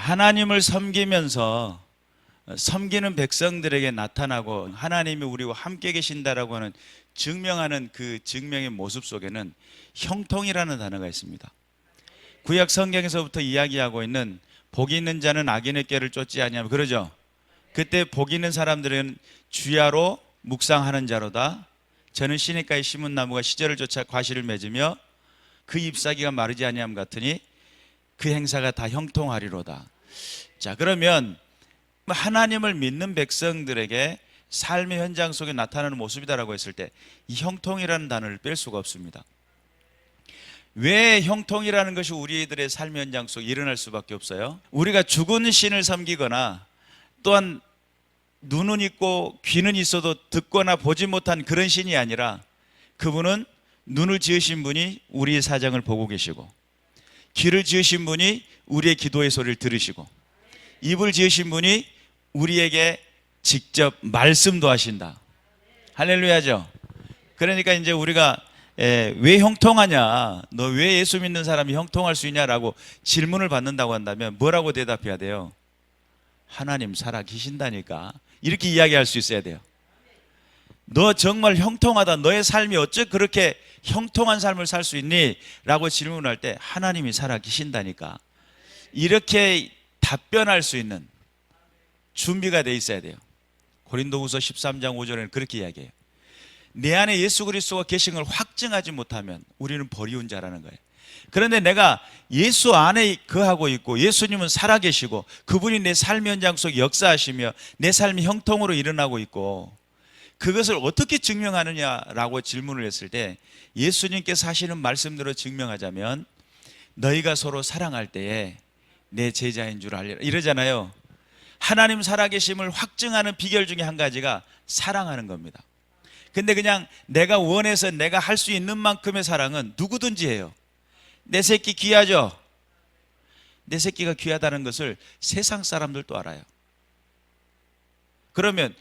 하나님을 섬기면서 섬기는 백성들에게 나타나고 하나님이 우리와 함께 계신다라고 하는 증명하는 그 증명의 모습 속에는 형통이라는 단어가 있습니다. 구약 성경에서부터 이야기하고 있는 복이 있는 자는 악인의 꾀를 쫓지 아니하며, 그러죠? 그때 복 있는 사람들은 주야로 묵상하는 자로다. 저는 시냇가에 심은 나무가 시절을 쫓아 과실을 맺으며 그 잎사귀가 마르지 아니함 같으니 그 행사가 다 형통하리로다. 자, 그러면 하나님을 믿는 백성들에게 삶의 현장 속에 나타나는 모습이다라고 했을 때 이 형통이라는 단어를 뺄 수가 없습니다. 왜 형통이라는 것이 우리들의 삶의 현장 속에 일어날 수밖에 없어요? 우리가 죽은 신을 섬기거나 또한 눈은 있고 귀는 있어도 듣거나 보지 못한 그런 신이 아니라, 그분은 눈을 지으신 분이 우리의 사정을 보고 계시고, 귀를 지으신 분이 우리의 기도의 소리를 들으시고, 입을 지으신 분이 우리에게 직접 말씀도 하신다. 할렐루야죠. 그러니까 이제 우리가 왜 형통하냐, 너 왜 예수 믿는 사람이 형통할 수 있냐라고 질문을 받는다고 한다면 뭐라고 대답해야 돼요? 하나님 살아 계신다니까, 이렇게 이야기할 수 있어야 돼요. 너 정말 형통하다, 너의 삶이 어째 그렇게 형통한 삶을 살 수 있니? 라고 질문할 때 하나님이 살아 계신다니까, 이렇게 답변할 수 있는 준비가 돼 있어야 돼요. 고린도후서 13장 5절에는 그렇게 이야기해요. 내 안에 예수 그리스도가 계신 걸 확증하지 못하면 우리는 버리운 자라는 거예요. 그런데 내가 예수 안에 거하고 있고 예수님은 살아계시고 그분이 내 삶의 현장 속에 역사하시며 내 삶이 형통으로 일어나고 있고, 그것을 어떻게 증명하느냐라고 질문을 했을 때 예수님께서 하시는 말씀대로 증명하자면, 너희가 서로 사랑할 때에 내 제자인 줄 알리라, 이러잖아요. 하나님 살아계심을 확증하는 비결 중에 한 가지가 사랑하는 겁니다. 근데 그냥 내가 원해서 내가 할 수 있는 만큼의 사랑은 누구든지 해요. 내 새끼 귀하죠? 내 새끼가 귀하다는 것을 세상 사람들도 알아요. 그러면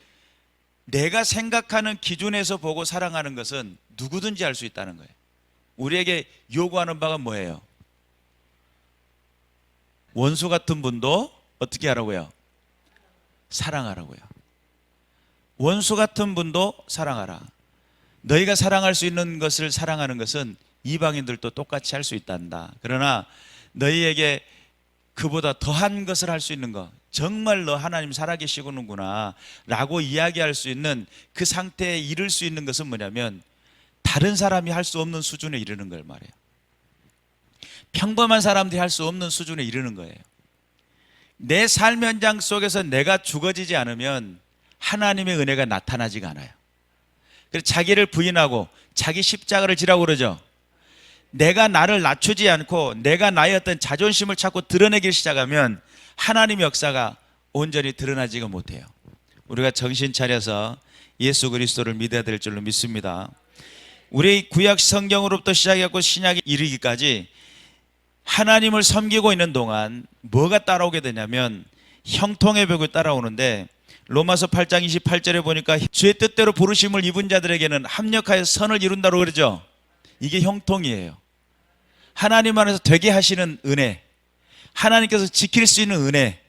내가 생각하는 기준에서 보고 사랑하는 것은 누구든지 할 수 있다는 거예요. 우리에게 요구하는 바가 뭐예요? 원수 같은 분도 어떻게 하라고요? 사랑하라고요. 원수 같은 분도 사랑하라. 너희가 사랑할 수 있는 것을 사랑하는 것은 이방인들도 똑같이 할 수 있단다. 그러나 너희에게 그보다 더한 것을 할 수 있는 것, 정말 너 하나님 살아계시구나 라고 이야기할 수 있는 그 상태에 이를 수 있는 것은 뭐냐면, 다른 사람이 할 수 없는 수준에 이르는 걸 말해요. 평범한 사람들이 할 수 없는 수준에 이르는 거예요. 내 삶 현장 속에서 내가 죽어지지 않으면 하나님의 은혜가 나타나지가 않아요. 그래서 자기를 부인하고 자기 십자가를 지라고 그러죠. 내가 나를 낮추지 않고 내가 나의 어떤 자존심을 자꾸 드러내기 시작하면 하나님의 역사가 온전히 드러나지가 못해요. 우리가 정신 차려서 예수 그리스도를 믿어야 될 줄로 믿습니다. 우리 구약 성경으로부터 시작해서 신약에 이르기까지 하나님을 섬기고 있는 동안 뭐가 따라오게 되냐면 형통의 벽을 따라오는데, 로마서 8장 28절에 보니까 주의 뜻대로 부르심을 입은 자들에게는 합력하여 선을 이룬다고 그러죠. 이게 형통이에요. 하나님 안에서 되게 하시는 은혜, 하나님께서 지킬 수 있는 은혜,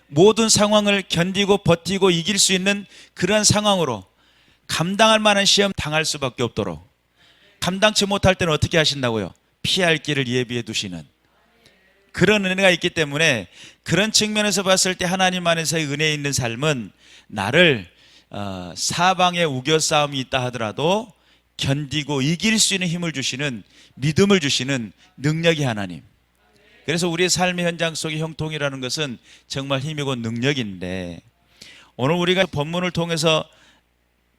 모든 상황을 견디고 버티고 이길 수 있는 그런 상황으로 감당할 만한 시험 당할 수밖에 없도록, 감당치 못할 때는 어떻게 하신다고요? 피할 길을 예비해 두시는 그런 은혜가 있기 때문에, 그런 측면에서 봤을 때 하나님 안에서의 은혜에 있는 삶은 나를 사방에 우겨싸움이 있다 하더라도 견디고 이길 수 있는 힘을 주시는, 믿음을 주시는 능력이 하나님. 그래서 우리의 삶의 현장 속의 형통이라는 것은 정말 힘이고 능력인데, 오늘 우리가 본문을 통해서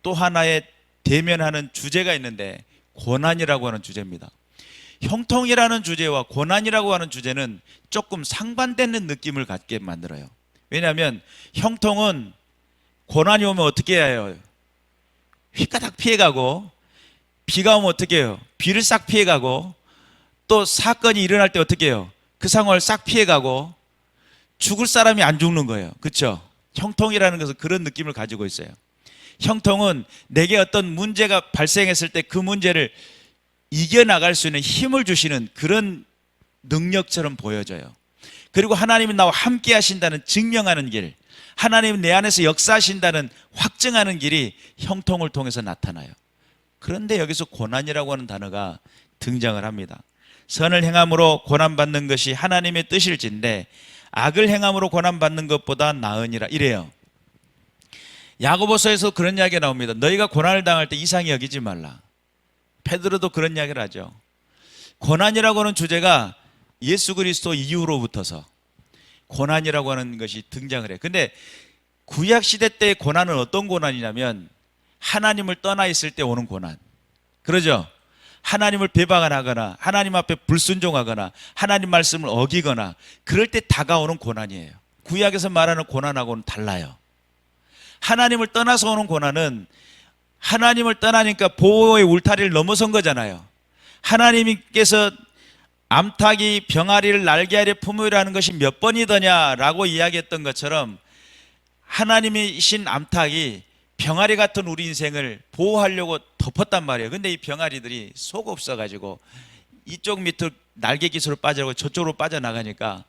또 하나의 대면하는 주제가 있는데 고난이라고 하는 주제입니다. 형통이라는 주제와 고난이라고 하는 주제는 조금 상반되는 느낌을 갖게 만들어요. 왜냐하면 형통은 고난이 오면 어떻게 해요? 휘가닥 피해가고, 비가 오면 어떻게 해요? 비를 싹 피해가고, 또 사건이 일어날 때 어떻게 해요? 그 상황을 싹 피해가고, 죽을 사람이 안 죽는 거예요. 그렇죠? 형통이라는 것은 그런 느낌을 가지고 있어요. 형통은 내게 어떤 문제가 발생했을 때 그 문제를 이겨나갈 수 있는 힘을 주시는 그런 능력처럼 보여져요. 그리고 하나님이 나와 함께 하신다는 증명하는 길, 하나님이 내 안에서 역사하신다는 확증하는 길이 형통을 통해서 나타나요. 그런데 여기서 고난이라고 하는 단어가 등장을 합니다. 선을 행함으로 고난받는 것이 하나님의 뜻일진데 악을 행함으로 고난받는 것보다 나으니라 이래요. 야고보서에서 그런 이야기가 나옵니다. 너희가 고난을 당할 때 이상히 여기지 말라. 베드로도 그런 이야기를 하죠. 고난이라고 하는 주제가 예수 그리스도 이후로부터서 고난이라고 하는 것이 등장을 해요. 근데 구약시대 때의 고난은 어떤 고난이냐면 하나님을 떠나 있을 때 오는 고난. 그러죠? 하나님을 배반하거나 하나님 앞에 불순종하거나 하나님 말씀을 어기거나 그럴 때 다가오는 고난이에요. 구약에서 말하는 고난하고는 달라요. 하나님을 떠나서 오는 고난은 하나님을 떠나니까 보호의 울타리를 넘어선 거잖아요. 하나님께서 암탉이 병아리를 날개 아래 품으라는 것이 몇 번이더냐라고 이야기했던 것처럼 하나님이신 암탉이 병아리 같은 우리 인생을 보호하려고 덮었단 말이에요. 근데 이 병아리들이 속 없어가지고 이쪽 밑으로 날개 기술로 빠져고 저쪽으로 빠져나가니까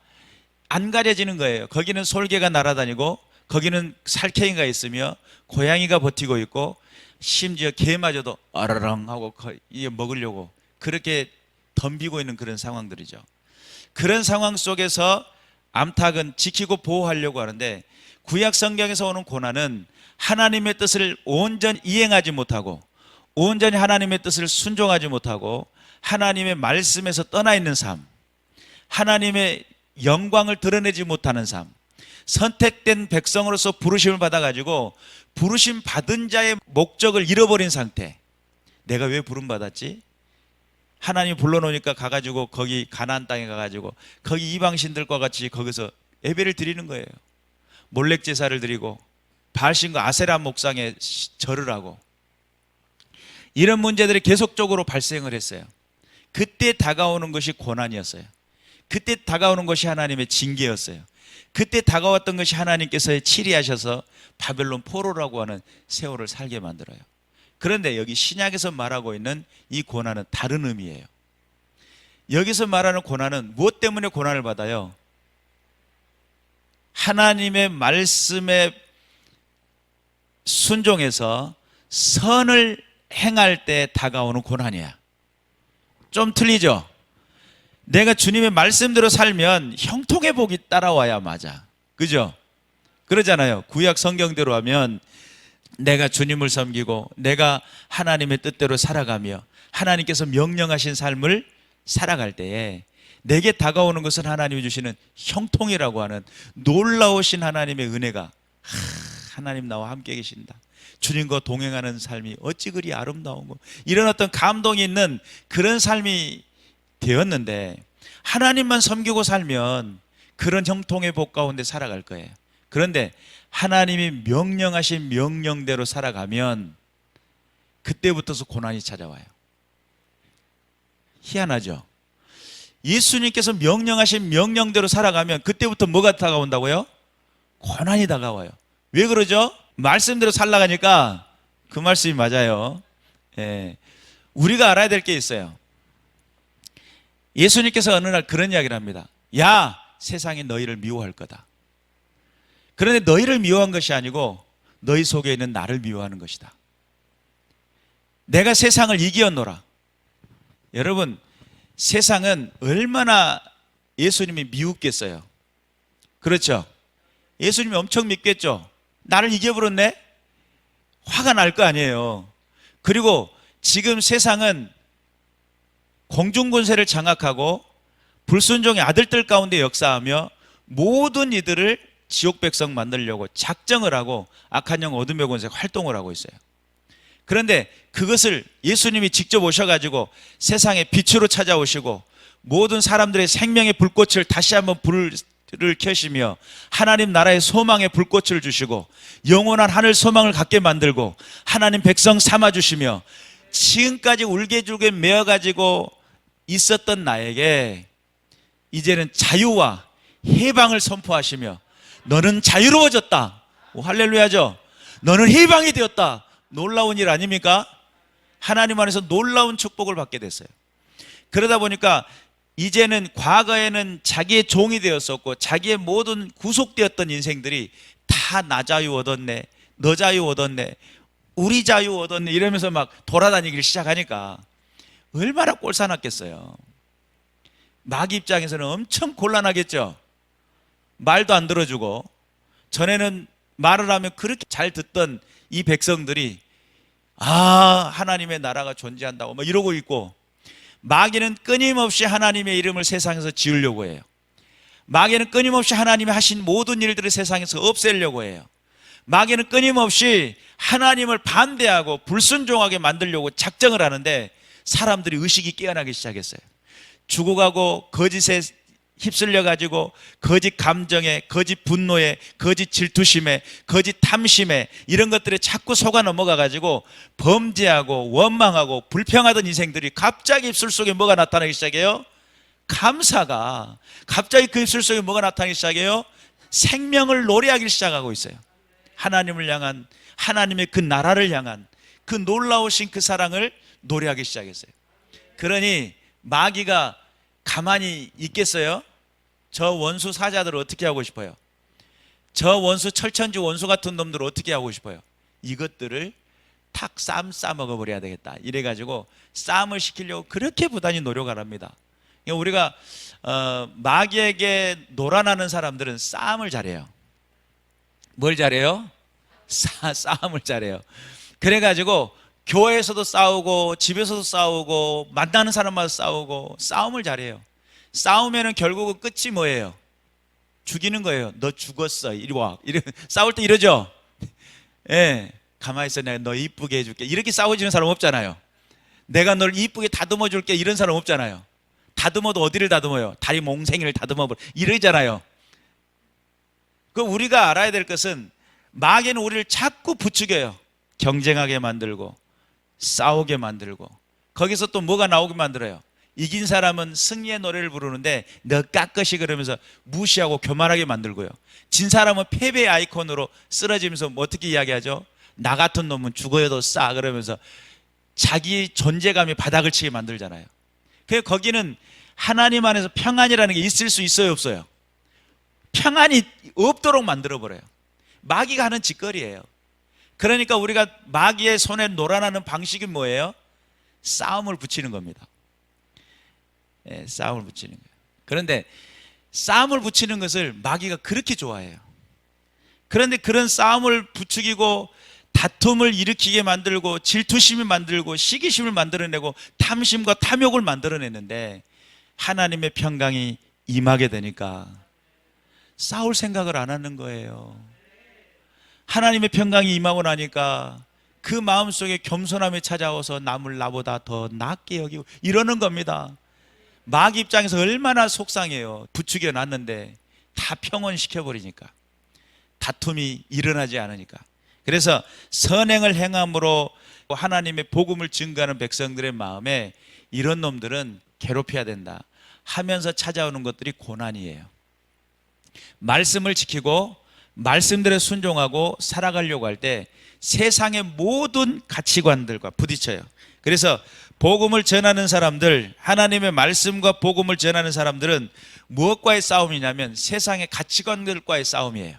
안 가려지는 거예요. 거기는 솔개가 날아다니고 거기는 살쾡이가 있으며 고양이가 버티고 있고 심지어 개마저도 어르렁 하고 먹으려고 그렇게 덤비고 있는 그런 상황들이죠. 그런 상황 속에서 암탉은 지키고 보호하려고 하는데 구약 성경에서 오는 고난은 하나님의 뜻을 온전히 이행하지 못하고 온전히 하나님의 뜻을 순종하지 못하고 하나님의 말씀에서 떠나 있는 삶, 하나님의 영광을 드러내지 못하는 삶, 선택된 백성으로서 부르심을 받아가지고 부르심 받은 자의 목적을 잃어버린 상태. 내가 왜 부름 받았지? 하나님이 불러놓으니까 가가지고 거기 가나안 땅에 가가지고 거기 이방신들과 같이 거기서 예배를 드리는 거예요. 몰렉 제사를 드리고 바알신과 아세라 목상에 절을 하고 이런 문제들이 계속적으로 발생을 했어요. 그때 다가오는 것이 고난이었어요. 그때 다가오는 것이 하나님의 징계였어요. 그때 다가왔던 것이 하나님께서 치리하셔서 바벨론 포로라고 하는 세월을 살게 만들어요. 그런데 여기 신약에서 말하고 있는 이 고난은 다른 의미예요. 여기서 말하는 고난은 무엇 때문에 고난을 받아요? 하나님의 말씀에 순종해서 선을 행할 때 다가오는 고난이야. 좀 틀리죠? 내가 주님의 말씀대로 살면 형통의 복이 따라와야 맞아. 그죠? 그러잖아요. 구약 성경대로 하면 내가 주님을 섬기고 내가 하나님의 뜻대로 살아가며 하나님께서 명령하신 삶을 살아갈 때에 내게 다가오는 것은 하나님이 주시는 형통이라고 하는 놀라우신 하나님의 은혜가 하나님 나와 함께 계신다. 주님과 동행하는 삶이 어찌 그리 아름다운고 이런 어떤 감동이 있는 그런 삶이 되었는데 하나님만 섬기고 살면 그런 형통의 복 가운데 살아갈 거예요. 그런데 하나님이 명령하신 명령대로 살아가면 그때부터서 고난이 찾아와요. 희한하죠? 예수님께서 명령하신 명령대로 살아가면 그때부터 뭐가 다가온다고요? 고난이 다가와요. 왜 그러죠? 말씀대로 살아가니까 그 말씀이 맞아요. 예. 우리가 알아야 될 게 있어요. 예수님께서 어느 날 그런 이야기를 합니다. 야, 세상이 너희를 미워할 거다. 그런데 너희를 미워한 것이 아니고 너희 속에 있는 나를 미워하는 것이다. 내가 세상을 이기었노라. 여러분, 세상은 얼마나 예수님이 미웠겠어요. 그렇죠? 예수님이 엄청 믿겠죠. 나를 이겨버렸네? 화가 날 거 아니에요. 그리고 지금 세상은 공중권세를 장악하고 불순종의 아들들 가운데 역사하며 모든 이들을 지옥 백성 만들려고 작정을 하고 악한 영 어둠의 권세 활동을 하고 있어요. 그런데 그것을 예수님이 직접 오셔가지고 세상의 빛으로 찾아오시고 모든 사람들의 생명의 불꽃을 다시 한번 불을 켜시며 하나님 나라의 소망의 불꽃을 주시고 영원한 하늘 소망을 갖게 만들고 하나님 백성 삼아주시며 지금까지 울게줄게 매어가지고 있었던 나에게 이제는 자유와 해방을 선포하시며 너는 자유로워졌다. 오, 할렐루야죠. 너는 해방이 되었다. 놀라운 일 아닙니까? 하나님 안에서 놀라운 축복을 받게 됐어요. 그러다 보니까 이제는 과거에는 자기의 종이 되었었고 자기의 모든 구속되었던 인생들이 다 나 자유 얻었네, 너 자유 얻었네, 우리 자유 얻었네 이러면서 막 돌아다니기를 시작하니까 얼마나 꼴사납겠어요. 마귀 입장에서는 엄청 곤란하겠죠. 말도 안 들어주고, 전에는 말을 하면 그렇게 잘 듣던 이 백성들이 하나님의 나라가 존재한다고 막 이러고 있고, 마귀는 끊임없이 하나님의 이름을 세상에서 지으려고 해요. 마귀는 끊임없이 하나님이 하신 모든 일들을 세상에서 없애려고 해요. 마귀는 끊임없이 하나님을 반대하고 불순종하게 만들려고 작정을 하는데, 사람들이 의식이 깨어나기 시작했어요. 죽어가고 거짓에 휩쓸려 가지고 거짓 감정에, 거짓 분노에, 거짓 질투심에, 거짓 탐심에 이런 것들에 자꾸 속아 넘어가 가지고 범죄하고 원망하고 불평하던 인생들이 갑자기 입술 속에 뭐가 나타나기 시작해요? 감사가. 갑자기 그 입술 속에 뭐가 나타나기 시작해요? 생명을 노래하기 시작하고 있어요. 하나님을 향한, 하나님의 그 나라를 향한 그 놀라우신 그 사랑을 노래하기 시작했어요. 그러니 마귀가 가만히 있겠어요? 저 원수 사자들을 어떻게 하고 싶어요? 저 원수 철천지 원수 같은 놈들을 어떻게 하고 싶어요? 이것들을 탁 싸먹어 버려야 되겠다 이래가지고 싸움을 시키려고 그렇게 부단히 노력을 합니다. 우리가 마귀에게 놀아나는 사람들은 싸움을 잘해요. 뭘 잘해요? 싸움을 잘해요. 그래가지고 교회에서도 싸우고 집에서도 싸우고 만나는 사람마다 싸우고 싸움을 잘해요. 싸우면은 결국은 끝이 뭐예요? 죽이는 거예요. 너 죽었어, 이리 와. 싸울 때 이러죠. 예, 가만히 있어, 내가 너 이쁘게 해줄게. 이렇게 싸워지는 사람 없잖아요. 내가 널 이쁘게 다듬어 줄게, 이런 사람 없잖아요. 다듬어도 어디를 다듬어요? 다리 몽생이를 다듬어 버려, 이러잖아요. 그 우리가 알아야 될 것은, 마귀는 우리를 자꾸 부추겨요. 경쟁하게 만들고 싸우게 만들고, 거기서 또 뭐가 나오게 만들어요? 이긴 사람은 승리의 노래를 부르는데 너 깎으시 그러면서 무시하고 교만하게 만들고요. 진 사람은 패배의 아이콘으로 쓰러지면서 뭐 어떻게 이야기하죠? 나 같은 놈은 죽어야도 싸 그러면서 자기 존재감이 바닥을 치게 만들잖아요. 그래서 거기는 하나님 안에서 평안이라는 게 있을 수 있어요, 없어요? 평안이 없도록 만들어버려요. 마귀가 하는 짓거리예요. 그러니까 우리가 마귀의 손에 놀아나는 방식이 뭐예요? 싸움을 붙이는 겁니다. 예, 싸움을 붙이는 거예요. 그런데 싸움을 붙이는 것을 마귀가 그렇게 좋아해요. 그런데 그런 싸움을 부추기고 다툼을 일으키게 만들고 질투심을 만들고 시기심을 만들어내고 탐심과 탐욕을 만들어내는데, 하나님의 평강이 임하게 되니까 싸울 생각을 안 하는 거예요. 하나님의 평강이 임하고 나니까 그 마음속에 겸손함이 찾아와서 남을 나보다 더 낫게 여기고 이러는 겁니다. 마귀 입장에서 얼마나 속상해요. 부추겨 놨는데 다 평온시켜버리니까, 다툼이 일어나지 않으니까. 그래서 선행을 행함으로 하나님의 복음을 증거하는 백성들의 마음에 이런 놈들은 괴롭혀야 된다 하면서 찾아오는 것들이 고난이에요. 말씀을 지키고 말씀들에 순종하고 살아가려고 할 때 세상의 모든 가치관들과 부딪혀요. 그래서 복음을 전하는 사람들, 하나님의 말씀과 복음을 전하는 사람들은 무엇과의 싸움이냐면 세상의 가치관들과의 싸움이에요.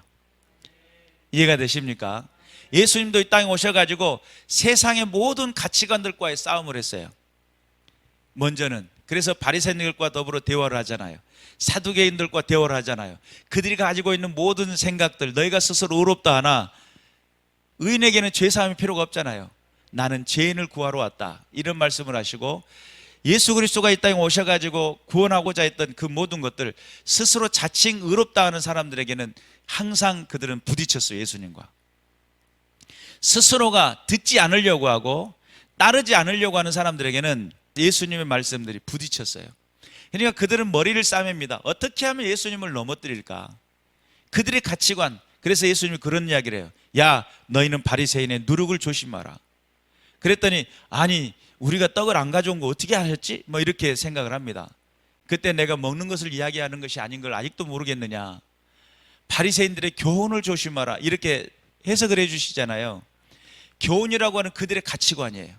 이해가 되십니까? 예수님도 이 땅에 오셔가지고 세상의 모든 가치관들과의 싸움을 했어요. 먼저는. 그래서 바리새인들과 더불어 대화를 하잖아요. 사두개인들과 대화를 하잖아요. 그들이 가지고 있는 모든 생각들, 너희가 스스로 의롭다 하나 의인에게는 죄사함이 필요가 없잖아요. 나는 죄인을 구하러 왔다, 이런 말씀을 하시고, 예수 그리스도가 이 땅에 오셔가지고 구원하고자 했던 그 모든 것들, 스스로 자칭 의롭다 하는 사람들에게는 항상 그들은 부딪혔어요. 예수님과 스스로가 듣지 않으려고 하고 따르지 않으려고 하는 사람들에게는 예수님의 말씀들이 부딪혔어요. 그러니까 그들은 머리를 싸맵니다. 어떻게 하면 예수님을 넘어뜨릴까? 그들의 가치관. 그래서 예수님이 그런 이야기를 해요. 야, 너희는 바리새인의 누룩을 조심하라. 그랬더니, 아니 우리가 떡을 안 가져온 거 어떻게 하셨지? 뭐 이렇게 생각을 합니다. 그때 내가 먹는 것을 이야기하는 것이 아닌 걸 아직도 모르겠느냐? 바리새인들의 교훈을 조심하라, 이렇게 해석을 해주시잖아요. 교훈이라고 하는 그들의 가치관이에요.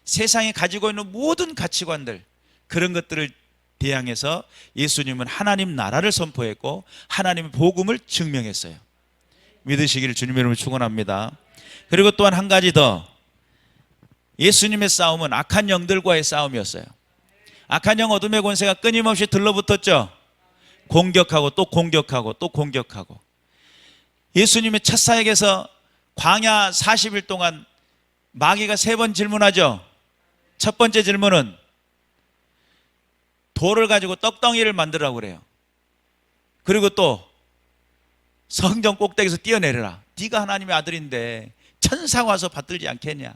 세상이 가지고 있는 모든 가치관들, 그런 것들을 대항해서 예수님은 하나님 나라를 선포했고 하나님의 복음을 증명했어요. 믿으시기를 주님의 이름으로 축원합니다. 그리고 또한 한 가지 더, 예수님의 싸움은 악한 영들과의 싸움이었어요. 악한 영, 어둠의 권세가 끊임없이 들러붙었죠. 공격하고 또 공격하고 또 공격하고. 예수님의 첫 사역에서 광야 40일 동안 마귀가 3번 질문하죠. 첫 번째 질문은 돌을 가지고 떡덩이를 만들라고 그래요. 그리고 또 성전 꼭대기에서 뛰어내려라. 네가 하나님의 아들인데 천사가 와서 받들지 않겠냐.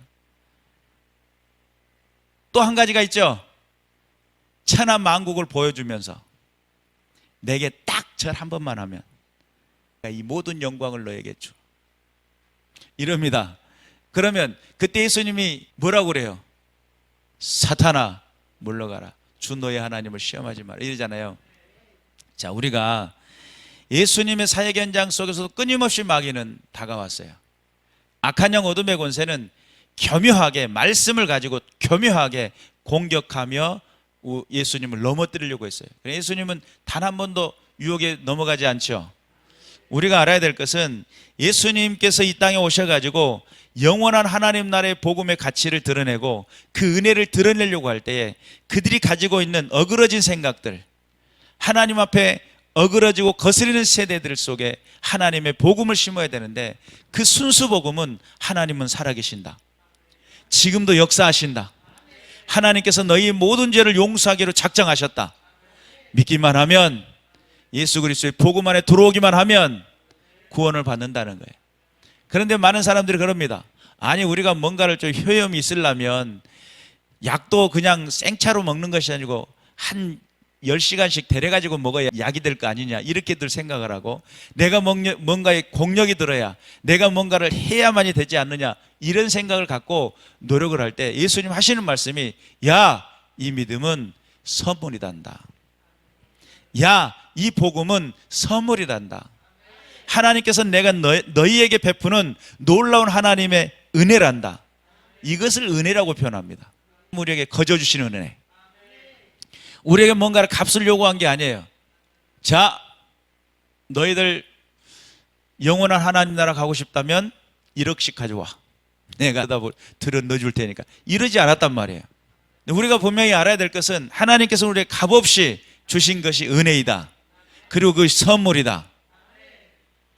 또 한 가지가 있죠. 천하 만국을 보여주면서 내게 딱 절 한 번만 하면 이 모든 영광을 너에게 주. 이럽니다. 그러면 그때 예수님이 뭐라고 그래요? 사탄아 물러가라. 주 너의 하나님을 시험하지 마라. 이러잖아요. 자, 우리가 예수님의 사역 현장 속에서도 끊임없이 마귀는 다가왔어요. 악한 영, 어둠의 권세는 교묘하게 말씀을 가지고 교묘하게 공격하며 예수님을 넘어뜨리려고 했어요. 예수님은 단 한 번도 유혹에 넘어가지 않죠. 우리가 알아야 될 것은 예수님께서 이 땅에 오셔가지고 영원한 하나님 나라의 복음의 가치를 드러내고 그 은혜를 드러내려고 할 때에 그들이 가지고 있는 어그러진 생각들, 하나님 앞에 어그러지고 거스리는 세대들 속에 하나님의 복음을 심어야 되는데, 그 순수 복음은 하나님은 살아계신다, 지금도 역사하신다, 하나님께서 너희 모든 죄를 용서하기로 작정하셨다, 믿기만 하면, 예수 그리스도의 복음 안에 들어오기만 하면 구원을 받는다는 거예요. 그런데 많은 사람들이 그럽니다. 아니, 우리가 뭔가를 좀 효험이 있으려면 약도 그냥 생차로 먹는 것이 아니고 한 10시간씩 데려가지고 먹어야 약이 될 거 아니냐, 이렇게들 생각을 하고, 내가 뭔가에 공력이 들어야, 내가 뭔가를 해야만이 되지 않느냐, 이런 생각을 갖고 노력을 할 때 예수님 하시는 말씀이, 야, 이 믿음은 선물이단다. 야, 이 복음은 선물이란다. 하나님께서 내가 너희에게 베푸는 놀라운 하나님의 은혜란다. 이것을 은혜라고 표현합니다. 우리에게 거저 주시는 은혜. 우리에게 뭔가를 값을 요구한 게 아니에요. 자, 너희들 영원한 하나님 나라 가고 싶다면 1억씩 가져와. 내가 들어 넣어줄 테니까. 이러지 않았단 말이에요. 우리가 분명히 알아야 될 것은 하나님께서 우리에게 값없이 주신 것이 은혜이다. 그리고 그 선물이다.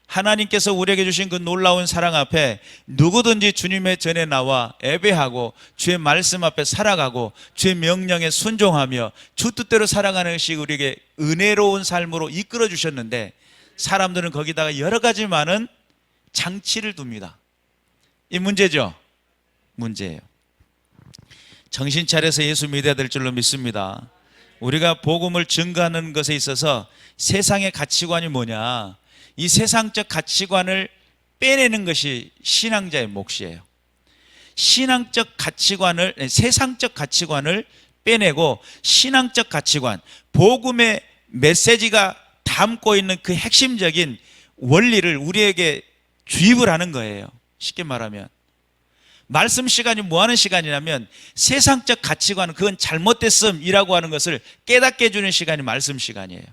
하나님께서 우리에게 주신 그 놀라운 사랑 앞에 누구든지 주님의 전에 나와 예배하고 주의 말씀 앞에 살아가고 주의 명령에 순종하며 주 뜻대로 살아가는 것이 우리에게 은혜로운 삶으로 이끌어 주셨는데, 사람들은 거기다가 여러 가지 많은 장치를 둡니다. 이 문제죠. 문제예요. 정신 차려서 예수 믿어야 될 줄로 믿습니다. 우리가 복음을 증거하는 것에 있어서 세상의 가치관이 뭐냐, 이 세상적 가치관을 빼내는 것이 신앙자의 몫이에요. 신앙적 가치관을, 세상적 가치관을 빼내고 신앙적 가치관, 복음의 메시지가 담고 있는 그 핵심적인 원리를 우리에게 주입을 하는 거예요. 쉽게 말하면 말씀 시간이 뭐 하는 시간이냐면, 세상적 가치관은 그건 잘못됐음이라고 하는 것을 깨닫게 해주는 시간이 말씀 시간이에요.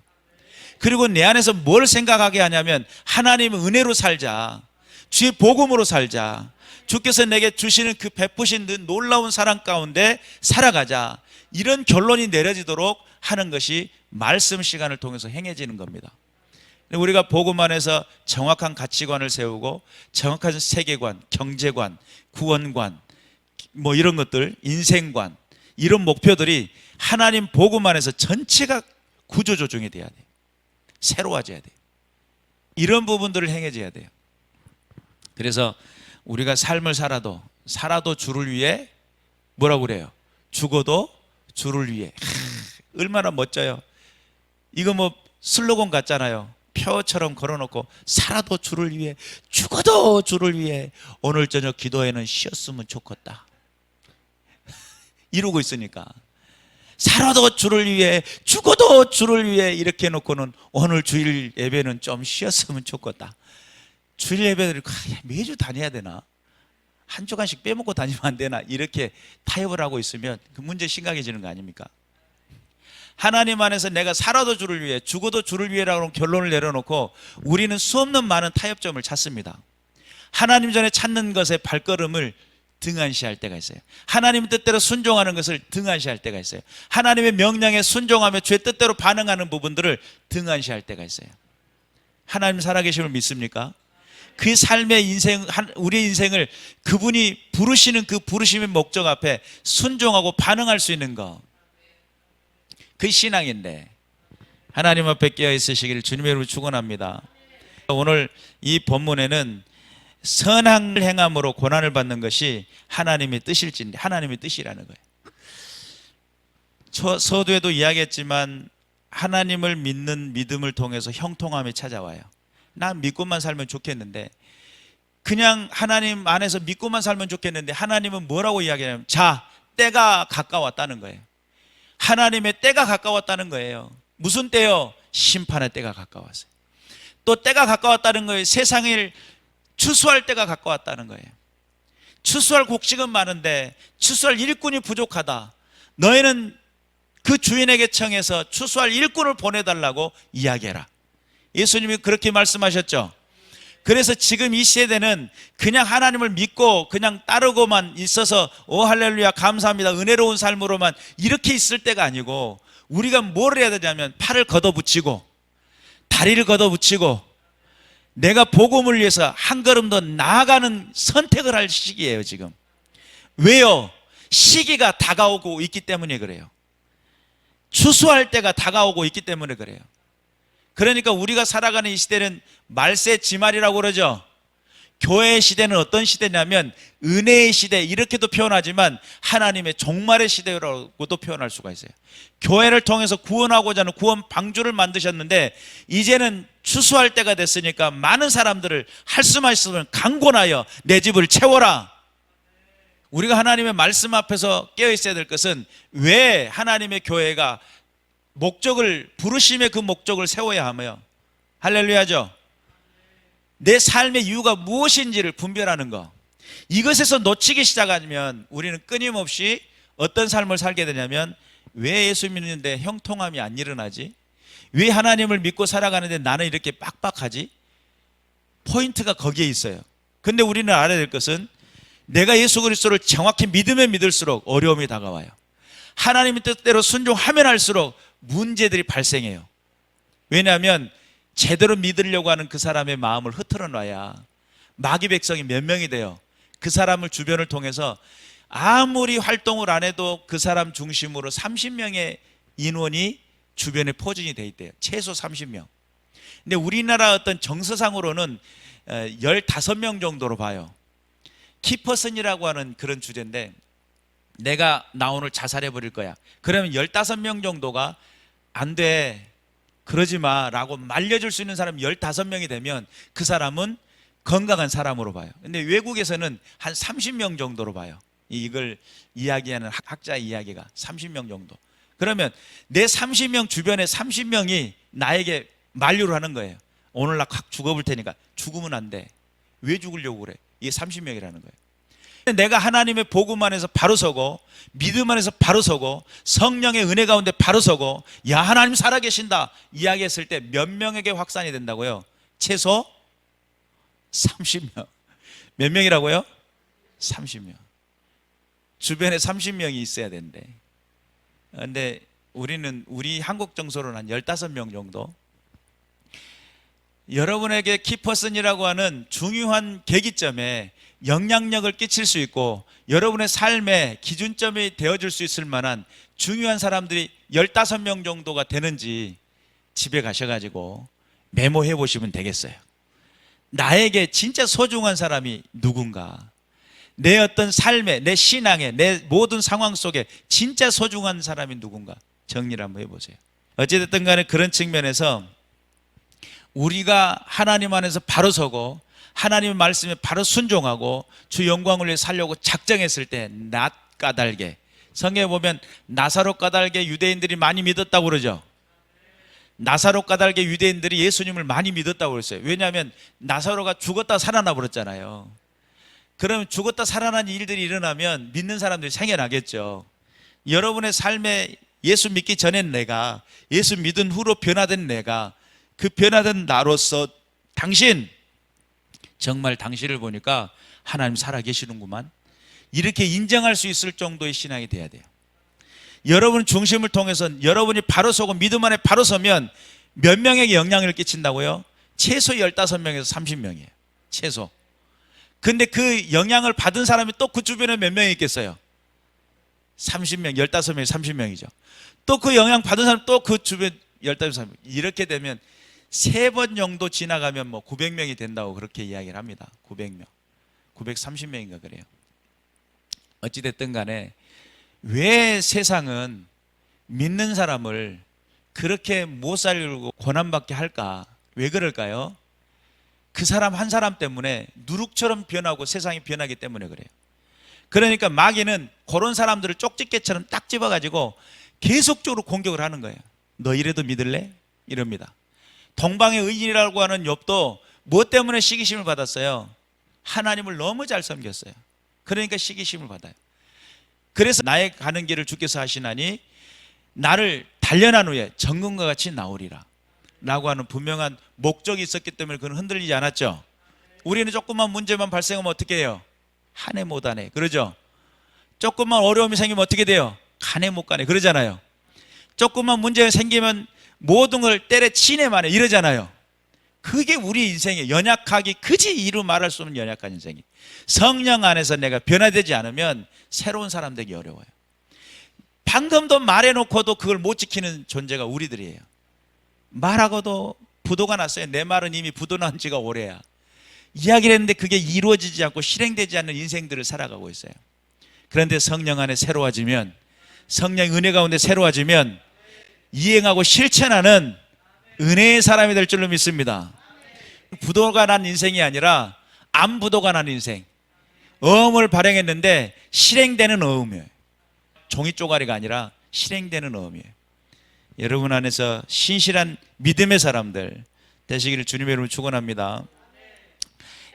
그리고 내 안에서 뭘 생각하게 하냐면, 하나님의 은혜로 살자, 주의 복음으로 살자, 주께서 내게 주시는 그 베푸신 그 놀라운 사랑 가운데 살아가자, 이런 결론이 내려지도록 하는 것이 말씀 시간을 통해서 행해지는 겁니다. 우리가 복음 안에서 정확한 가치관을 세우고 정확한 세계관, 경제관, 구원관, 뭐 이런 것들, 인생관, 이런 목표들이 하나님 복음 안에서 전체가 구조조정이 돼야 돼요. 새로워져야 돼요. 이런 부분들을 행해져야 돼요. 그래서 우리가 삶을 살아도 주를 위해, 뭐라고 그래요? 죽어도 주를 위해. 얼마나 멋져요. 이거 뭐 슬로건 같잖아요. 표처럼 걸어놓고, 살아도 주를 위해, 죽어도 주를 위해, 오늘 저녁 기도회는 쉬었으면 좋겠다. 이러고 있으니까. 살아도 주를 위해, 죽어도 주를 위해, 이렇게 해놓고는 오늘 주일 예배는 좀 쉬었으면 좋겠다. 주일 예배를 매주 다녀야 되나? 한 주간씩 빼먹고 다니면 안 되나? 이렇게 타협을 하고 있으면 그 문제 심각해지는 거 아닙니까? 하나님 안에서 내가 살아도 주를 위해 죽어도 주를 위해라고 결론을 내려놓고 우리는 수없는 많은 타협점을 찾습니다. 하나님 전에 찾는 것의 발걸음을 등한시할 때가 있어요. 하나님 뜻대로 순종하는 것을 등한시할 때가 있어요. 하나님의 명령에 순종하며 죄 뜻대로 반응하는 부분들을 등한시할 때가 있어요. 하나님 살아계심을 믿습니까? 그 삶의 인생, 우리의 인생을 그분이 부르시는 그 부르심의 목적 앞에 순종하고 반응할 수 있는 것, 그 신앙인데 하나님 앞에 깨어 있으시기를 주님의 이름으로 축원합니다. 오늘 이 본문에는 선한 행함으로 고난을 받는 것이 하나님의 뜻일진데 하나님의 뜻이라는 거예요. 서두에도 이야기했지만 하나님을 믿는 믿음을 통해서 형통함이 찾아와요. 난 믿고만 살면 좋겠는데, 그냥 하나님 안에서 믿고만 살면 좋겠는데 하나님은 뭐라고 이야기하냐면 자, 때가 가까웠다는 거예요. 하나님의 때가 가까웠다는 거예요. 무슨 때요? 심판의 때가 가까웠어요. 또 때가 가까웠다는 거예요. 세상을 추수할 때가 가까웠다는 거예요. 추수할 곡식은 많은데 추수할 일꾼이 부족하다. 너희는 그 주인에게 청해서 추수할 일꾼을 보내달라고 이야기해라. 예수님이 그렇게 말씀하셨죠. 그래서 지금 이 세대는 그냥 하나님을 믿고 그냥 따르고만 있어서 오 할렐루야 감사합니다 은혜로운 삶으로만 이렇게 있을 때가 아니고, 우리가 뭘 해야 되냐면 팔을 걷어붙이고 다리를 걷어붙이고 내가 복음을 위해서 한 걸음 더 나아가는 선택을 할 시기예요 지금. 왜요? 시기가 다가오고 있기 때문에 그래요. 추수할 때가 다가오고 있기 때문에 그래요. 그러니까 우리가 살아가는 이 시대는 말세 지말이라고 그러죠. 교회의 시대는 어떤 시대냐면 은혜의 시대 이렇게도 표현하지만 하나님의 종말의 시대라고도 표현할 수가 있어요. 교회를 통해서 구원하고자 하는 구원 방주를 만드셨는데 이제는 추수할 때가 됐으니까 많은 사람들을 할 수만 있으면 강권하여 내 집을 채워라. 우리가 하나님의 말씀 앞에서 깨어 있어야 될 것은 왜 하나님의 교회가 목적을, 부르심의 그 목적을 세워야 하며, 할렐루야죠. 내 삶의 이유가 무엇인지를 분별하는 거. 이것에서 놓치기 시작하면 우리는 끊임없이 어떤 삶을 살게 되냐면, 왜 예수 믿는데 형통함이 안 일어나지? 왜 하나님을 믿고 살아가는데 나는 이렇게 빡빡하지? 포인트가 거기에 있어요. 근데 우리는 알아야 될 것은 내가 예수 그리스도를 정확히 믿으면 믿을수록 어려움이 다가와요. 하나님의 뜻대로 순종하면 할수록 문제들이 발생해요. 왜냐하면 제대로 믿으려고 하는 그 사람의 마음을 흐트러 놔야 마귀 백성이 몇 명이 돼요. 그 사람을 주변을 통해서 아무리 활동을 안 해도 그 사람 중심으로 30명의 인원이 주변에 포진이 돼 있대요. 최소 30명. 근데 우리나라 어떤 정서상으로는 15명 정도로 봐요. 키퍼슨이라고 하는 그런 주제인데, 내가 나 오늘 자살해버릴 거야. 그러면 15명 정도가 안 돼, 그러지 마 라고 말려줄 수 있는 사람이 15명이 되면 그 사람은 건강한 사람으로 봐요. 근데 외국에서는 한 30명 정도로 봐요. 이걸 이야기하는 학자 이야기가 30명 정도. 그러면 내 30명 주변에 30명이 나에게 만류를 하는 거예요. 오늘 나 확 죽어볼 테니까. 죽으면 안 돼. 왜 죽으려고 그래? 이게 30명이라는 거예요. 내가 하나님의 복음 안에서 바로 서고 믿음 안에서 바로 서고 성령의 은혜 가운데 바로 서고 야 하나님 살아계신다 이야기했을 때 몇 명에게 확산이 된다고요? 최소 30명. 몇 명이라고요? 30명. 주변에 30명이 있어야 된대. 근데 우리 한국 정서로는 한 15명 정도. 여러분에게 키퍼슨이라고 하는 중요한 계기점에 영향력을 끼칠 수 있고 여러분의 삶의 기준점이 되어줄 수 있을 만한 중요한 사람들이 15명 정도가 되는지 집에 가셔가지고 메모해 보시면 되겠어요. 나에게 진짜 소중한 사람이 누군가, 내 어떤 삶에, 내 신앙에, 내 모든 상황 속에 진짜 소중한 사람이 누군가 정리를 한번 해보세요. 어찌됐든 간에 그런 측면에서 우리가 하나님 안에서 바로 서고 하나님의 말씀에 바로 순종하고 주 영광을 위해 살려고 작정했을 때 낫 까닭에, 성경에 보면 나사로 까닭에 유대인들이 많이 믿었다고 그러죠. 나사로 까닭에 유대인들이 예수님을 많이 믿었다고 그랬어요. 왜냐하면 나사로가 죽었다 살아나 버렸잖아요. 그러면 죽었다 살아난 일들이 일어나면 믿는 사람들이 생겨나겠죠. 여러분의 삶에 예수 믿기 전엔 내가, 예수 믿은 후로 변화된 내가, 그 변화된 나로서 당신, 정말 당신을 보니까 하나님 살아계시는구만, 이렇게 인정할 수 있을 정도의 신앙이 돼야 돼요. 여러분 중심을 통해서 여러분이 바로 서고 믿음 안에 바로 서면 몇 명에게 영향을 끼친다고요? 최소 15명에서 30명이에요. 최소. 근데 그 영향을 받은 사람이 또 그 주변에 몇 명이 있겠어요? 30명, 15명, 30명이죠. 또 그 영향 받은 사람 또 그 주변 15명. 이렇게 되면 3번 정도 지나가면 뭐 900명이 된다고 그렇게 이야기를 합니다. 900명. 930명인가 그래요. 어찌됐든 간에 왜 세상은 믿는 사람을 그렇게 못 살리고 고난받게 할까? 왜 그럴까요? 그 사람 한 사람 때문에 누룩처럼 변하고 세상이 변하기 때문에 그래요. 그러니까 마귀는 그런 사람들을 쪽집게처럼 딱 집어가지고 계속적으로 공격을 하는 거예요. 너 이래도 믿을래? 이럽니다. 동방의 의인이라고 하는 욥도 뭐 때문에 시기심을 받았어요? 하나님을 너무 잘 섬겼어요. 그러니까 시기심을 받아요. 그래서 나의 가는 길을 주께서 하시나니 나를 단련한 후에 정금과 같이 나오리라 라고 하는 분명한 목적이 있었기 때문에 그는 흔들리지 않았죠. 우리는 조금만 문제만 발생하면 어떻게 해요? 한 해 못 하네, 그러죠? 조금만 어려움이 생기면 어떻게 돼요? 간 해 못 가네, 그러잖아요. 조금만 문제가 생기면 모든 걸 때려치네 마네, 이러잖아요. 그게 우리 인생의 연약하기 그지 이루 말할 수 없는 연약한 인생이. 성령 안에서 내가 변화되지 않으면 새로운 사람 되기 어려워요. 방금도 말해놓고도 그걸 못 지키는 존재가 우리들이에요. 말하고도 부도가 났어요. 내 말은 이미 부도 난 지가 오래야. 이야기를 했는데 그게 이루어지지 않고 실행되지 않는 인생들을 살아가고 있어요. 그런데 성령 안에 새로워지면, 성령의 은혜 가운데 새로워지면 이행하고 실천하는 은혜의 사람이 될 줄로 믿습니다. 부도가 난 인생이 아니라 안 부도가 난 인생. 어음을 발행했는데 실행되는 어음이에요. 종이 쪼가리가 아니라 실행되는 어음이에요. 여러분 안에서 신실한 믿음의 사람들 되시기를 주님의 이름으로 축원합니다.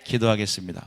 기도하겠습니다.